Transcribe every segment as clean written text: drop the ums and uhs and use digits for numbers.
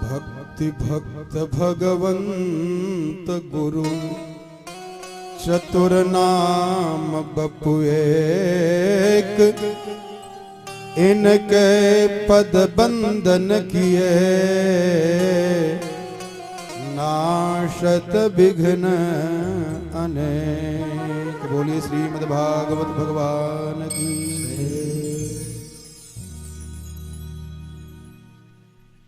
भक्ति भक्त भगवंत गुरु चतुर नाम बपु एक, इनके पद बंदन किए नाशत विघ्न अनेक। बोलिए श्रीमद् भागवत भगवान की।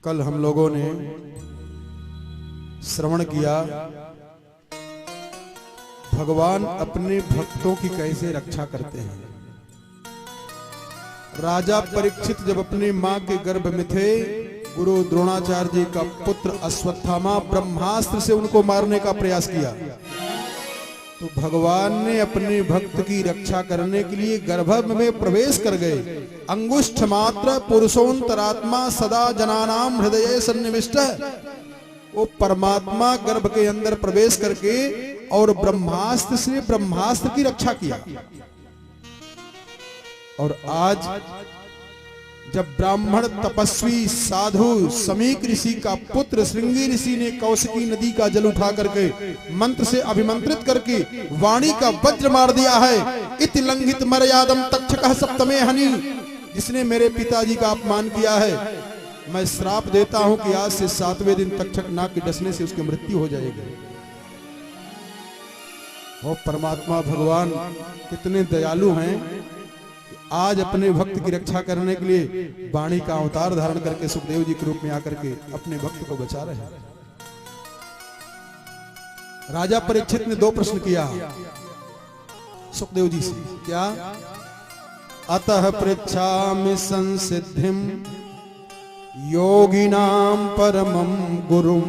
कल हम लोगों ने श्रवण किया भगवान अपने भक्तों की कैसे रक्षा करते हैं। राजा परीक्षित जब अपनी मां के गर्भ में थे, गुरु द्रोणाचार्य जी का पुत्र अश्वत्थामा ब्रह्मास्त्र से उनको मारने का प्रयास किया, तो भगवान ने अपने भक्त की रक्षा करने के लिए गर्भ में प्रवेश कर गए। अंगुष्ठ मात्र पुरुषोंतरात्मा सदा जनानाम हृदय सन्निविष्ट, वो परमात्मा गर्भ के अंदर प्रवेश करके और ब्रह्मास्त्र से ब्रह्मास्त्र की रक्षा किया। और आज जब ब्राह्मण तपस्वी साधु समीक ऋषि का पुत्र श्रृंगी ऋषि ने कौशिकी नदी का जल उठा करके मंत्र से अभिमंत्रित करके वाणी का वज्र मार दिया है, इति लंघित मर्यादम तक्षकः सप्तमे हनि, जिसने मेरे पिताजी का अपमान किया है, मैं श्राप देता हूं कि आज से 7वें दिन तक्षक नाग के डसने से उसकी मृत्यु हो जाएगी। वो परमात्मा भगवान कितने दयालु हैं, आज अपने भक्त की रक्षा करने के लिए वाणी का अवतार धारण करके सुखदेव जी के रूप में आकर के अपने भक्त को बचा रहे हैं। राजा परीक्षित ने 2 प्रश्न किया सुखदेव जी से, क्या? अतः पृच्छामि संसिद्धिम योगिनां परमं गुरुं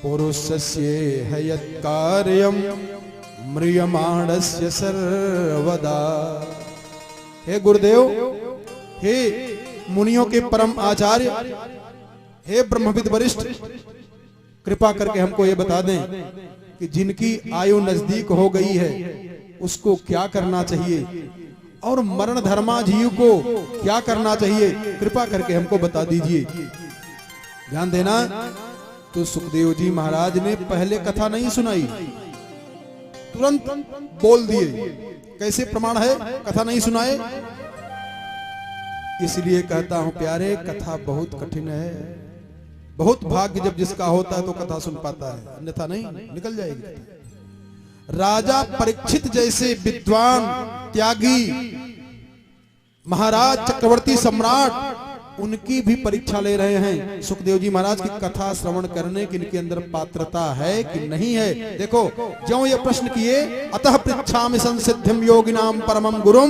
पुरुषस्य यत् कार्यं म्रियमाणस्य सर्वदा। हे गुरुदेव, हे मुनियों के परम आचार्य, हे ब्रह्मविद वरिष्ठ, कृपा करके हमको ये बता दें कि जिनकी आयु नजदीक हो गई है उसको क्या करना चाहिए और मरण धर्मा जीव को क्या करना चाहिए, कृपा करके हमको बता दीजिए। ध्यान देना। तो सुखदेव जी महाराज ने पहले कथा नहीं सुनाई, तुरंत बोल दिए। कैसे प्रमाण है कथा नहीं सुनाए? इसलिए कहता हूं प्यारे, कथा बहुत कठिन है। बहुत भाग्य जब जिसका होता है तो कथा सुन पाता है, अन्यथा नहीं, निकल जाएगी। राजा परीक्षित जैसे विद्वान त्यागी महाराज चक्रवर्ती सम्राट, उनकी भी परीक्षा ले रहे हैं सुखदेव जी महाराज की कथा श्रवण करने की इनके अंदर पात्रता है कि नहीं है। देखो, जो ये प्रश्न किए, अतः पृच्छामि संसिद्धिं योगिनां परमं गुरुं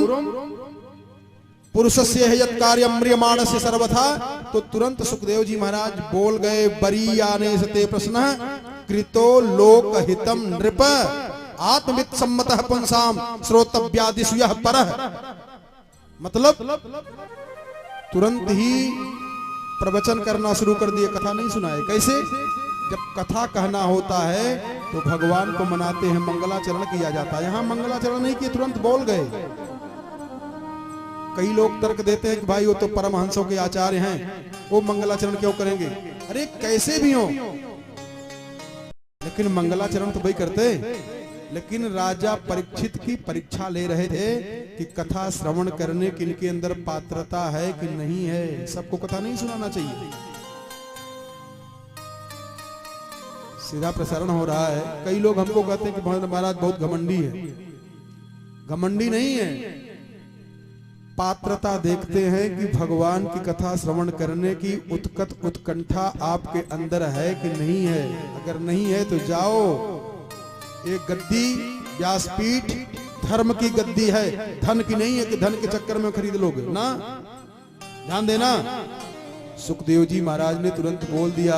पुरुषस्य यत् कार्यं म्रियमाणस्य सर्वथा, तो तुरंत सुखदेव जी महाराज बोल गए, बरीयाने सते प्रश्नः कृतो लोकहितं नृप आत्मवित् सम्मतः पुंसां श्रोतव्यादिषु यः परः। मतलब तुरंत ही प्रवचन करना शुरू कर दिए, कथा नहीं सुनाए। कैसे? जब कथा कहना होता है तो भगवान को मनाते हैं, मंगलाचरण किया जाता है। यहां मंगलाचरण नहीं किए, तुरंत बोल गए। कई लोग तर्क देते हैं कि भाई वो तो परमहंसों के आचार्य हैं, वो मंगलाचरण क्यों करेंगे? अरे कैसे भी हो, लेकिन मंगलाचरण तो भाई करते। लेकिन राजा परीक्षित की परीक्षा ले रहे थे कि कथा श्रवण करने की इनके अंदर पात्रता है कि नहीं है। सबको कथा नहीं सुनाना चाहिए। सीधा प्रसारण हो रहा है। कई लोग हमको कहते हैं कि महाराज बहुत घमंडी है। घमंडी नहीं है, पात्रता देखते हैं कि भगवान की कथा श्रवण करने की उत्कंठा आपके अंदर है कि नहीं है। अगर नहीं है तो जाओ, एक गद्दी व्यासपीठ धर्म की गद्दी है, धन की नहीं है कि धन के चक्कर में खरीद लोगे ना। ध्यान देना। सुखदेव जी महाराज ने तुरंत बोल दिया।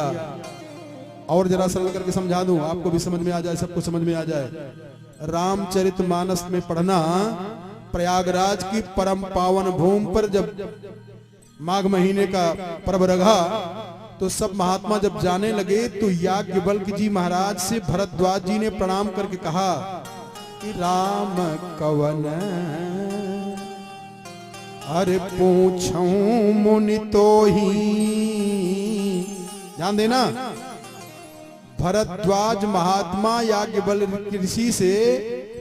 और जरा सरल करके समझा दूं, आपको भी समझ में आ जाए, सबको समझ में आ जाए। रामचरितमानस में पढ़ना, प्रयागराज की परम पावन भूमि पर जब माघ महीने का पर्व रहा तो सब महात्मा जब जाने लगे तो याज्ञवल्क्य जी महाराज से भरद्वाज जी ने प्रणाम करके कहा कि राम कवन अरे पूछूं मुनि तो ही, ध्यान देना, भरद्वाज महात्मा याज्ञवल्क्य ऋषि से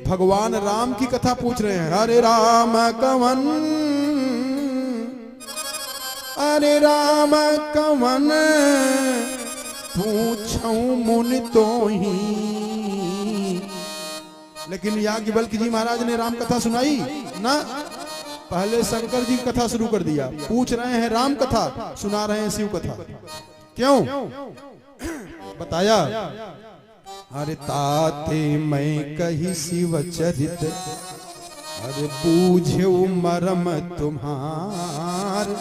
भगवान राम की कथा पूछ रहे हैं। हरे राम कवन, अरे राम कवन पूछूं मुनि तो ही। लेकिन याज्ञवल्क्य जी महाराज ने राम कथा सुनाई ना, पहले शंकर जी की कथा शुरू कर दिया। पूछ रहे हैं राम कथा, सुना रहे हैं शिव कथा। क्यों बताया? अरे ताते मैं कही शिव चरित, अरे बूझो मरम तुम्हार।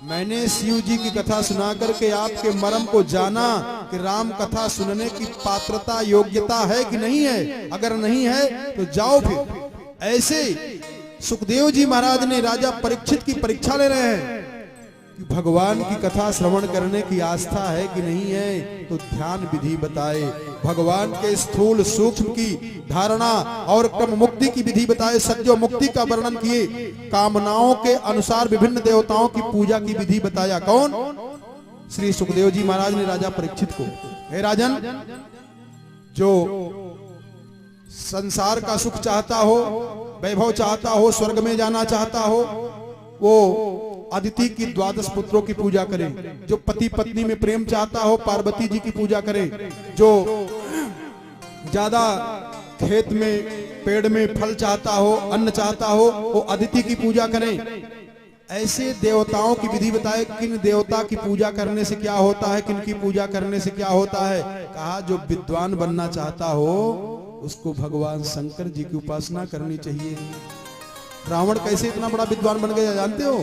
मैंने शिव जी की कथा सुना करके आपके मर्म को जाना कि राम कथा सुनने की पात्रता योग्यता है कि नहीं है। अगर नहीं है तो जाओ फिर। ऐसे सुखदेव जी महाराज ने राजा परीक्षित की परीक्षा ले रहे हैं कि भगवान की कथा श्रवण करने की आस्था है कि नहीं है, तो ध्यान विधि बताए। भगवान के स्थूल सूक्ष्म की धारणा और क्रम मुक्ति की विधि बताए। सत्यो मुक्ति का वर्णन किए। कामनाओं के अनुसार विभिन्न देवताओं की पूजा की विधि बताया। कौन? श्री सुखदेव जी महाराज ने राजा परीक्षित को। हे राजन, जो संसार का सुख चाहता हो, वैभव चाहता हो, स्वर्ग में जाना चाहता हो, वो अदिति की 12 पुत्रों की पूजा करे। जो पति पत्नी में प्रेम चाहता हो, पार्वती जी की पूजा करे। जो ज्यादा खेत में पेड़ में फल चाहता हो, अन्न चाहता हो, वो अदिति की पूजा करें। ऐसे देवताओं की विधि बताए। किन देवता की पूजा करने से क्या होता है, किन की पूजा करने से क्या होता है। कहा जो विद्वान बनना चाहता हो उसको भगवान शंकर जी की उपासना करनी चाहिए। रावण कैसे इतना बड़ा विद्वान बन गया जानते हो?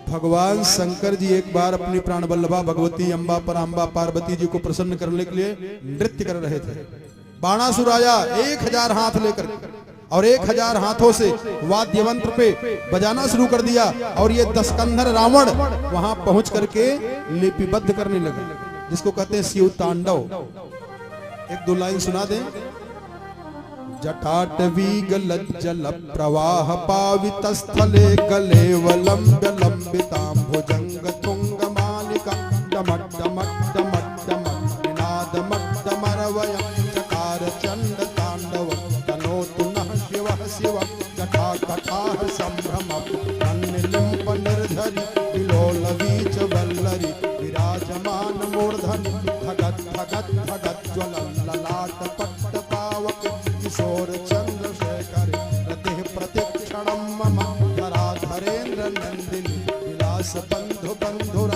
भगवान शंकर जी एक बार अपनी प्राण वल्लभा भगवती अम्बा पराम्बा पार्वती जी को प्रसन्न करने के लिए नृत्य कर रहे थे। बाणासुर आया 1000 हाथ लेकर और 1000 हाथों से वाद्य यंत्र पे बजाना शुरू कर दिया। और ये 10 कंधर रावण वहां पहुंच करके लिपिबद्ध करने लगे, जिसको कहते हैं शिव तांडव। एक दो लाइन सुना दें। जटाटवी गलज्जल प्रवाह पावित स्थले गले वलंब लंबितां भुजंग तुंग मालिका डमट डमट डमट डमट निनाद मट डमरवय चकार चंड तांडव तनोतु नः शिवः शिवः जटा कटाह संभ्रम अन्निलिम्प निर्धरि विलोल वीच वल्लरि विराजमान मूर्धनि धगत धगत धगत ज्वलन ललाट पट्ट पावक किशोर चंद्रशेखर रतिः प्रतिक्षणं मम धराधरेन्द्र नंदिनी विलास बंधु बंधुर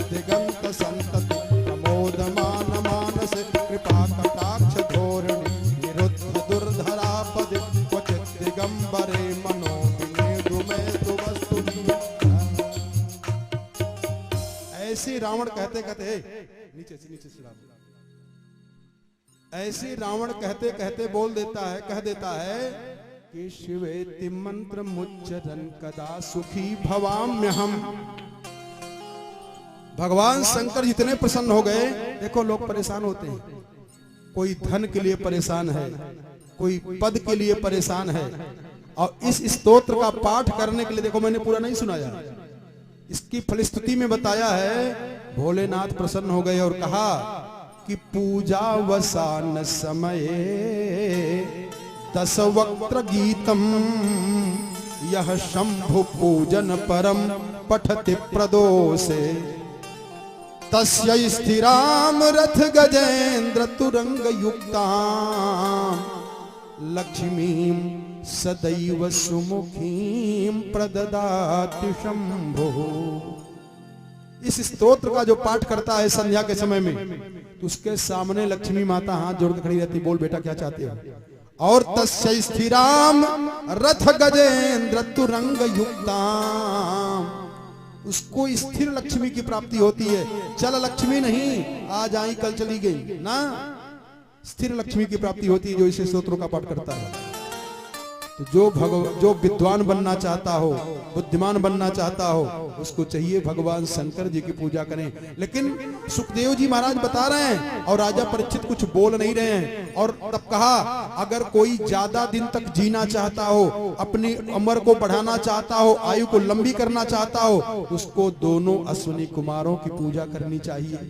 दिगंत संतति प्रमोदमान मानस कृपा कटाक्ष धोरणी निरुद्ध दुर्धरापदि क्वचित् दिगंबरे मनो विनेदु में वस्तु। ऐसे रावण कहते कहते नीचे से रावण ऐसे रावण कहते कहते बोल देता है, कह देता है कि शिवेति मंत्र मुच्चरन कदा सुखी भवाम्य हम। भगवान शंकर जितने प्रसन्न हो गए। देखो लोग परेशान होते हैं, कोई धन के लिए परेशान है, कोई पद के लिए परेशान है। और इस स्तोत्र का पाठ करने के लिए, देखो मैंने पूरा नहीं सुनाया, इसकी फलश्रुति में बताया है भोलेनाथ प्रसन्न हो गए और कहा कि पूजा वसान समये 10 वक्त्र गीतम यह शंभु पूजन परम पठति प्रदोषे तस्य स्थिराम रथ गजेंद्र तुरंग युक्ताम लक्ष्मीं सदैव सुमुखीं प्रददाति शंभो। इस स्तोत्र का जो पाठ करता है संध्या के समय में, तो उसके सामने लक्ष्मी माता हाथ जोड़कर खड़ी रहती, बोल बेटा क्या चाहते हो। और तस्य स्थिराम रथ गजेंद्र तुरंग युक्ताम, उसको स्थिर लक्ष्मी की प्राप्ति होती है। चल लक्ष्मी नहीं, आज आई कल चली गई ना, स्थिर लक्ष्मी की प्राप्ति होती है जो इस स्तोत्रों का पाठ करता है। तो जो विद्वान बनना चाहता हो, बुद्धिमान बनना चाहता हो, उसको चाहिए भगवान शंकर जी की पूजा करें। लेकिन सुखदेव जी महाराज बता रहे हैं और राजा परीक्षित कुछ बोल नहीं रहे हैं। और तब कहा, अगर कोई ज्यादा दिन तक जीना चाहता हो, अपनी उम्र को बढ़ाना चाहता हो, आयु को लंबी करना चाहता हो, उसको दोनों अश्विनी कुमारों की पूजा करनी चाहिए।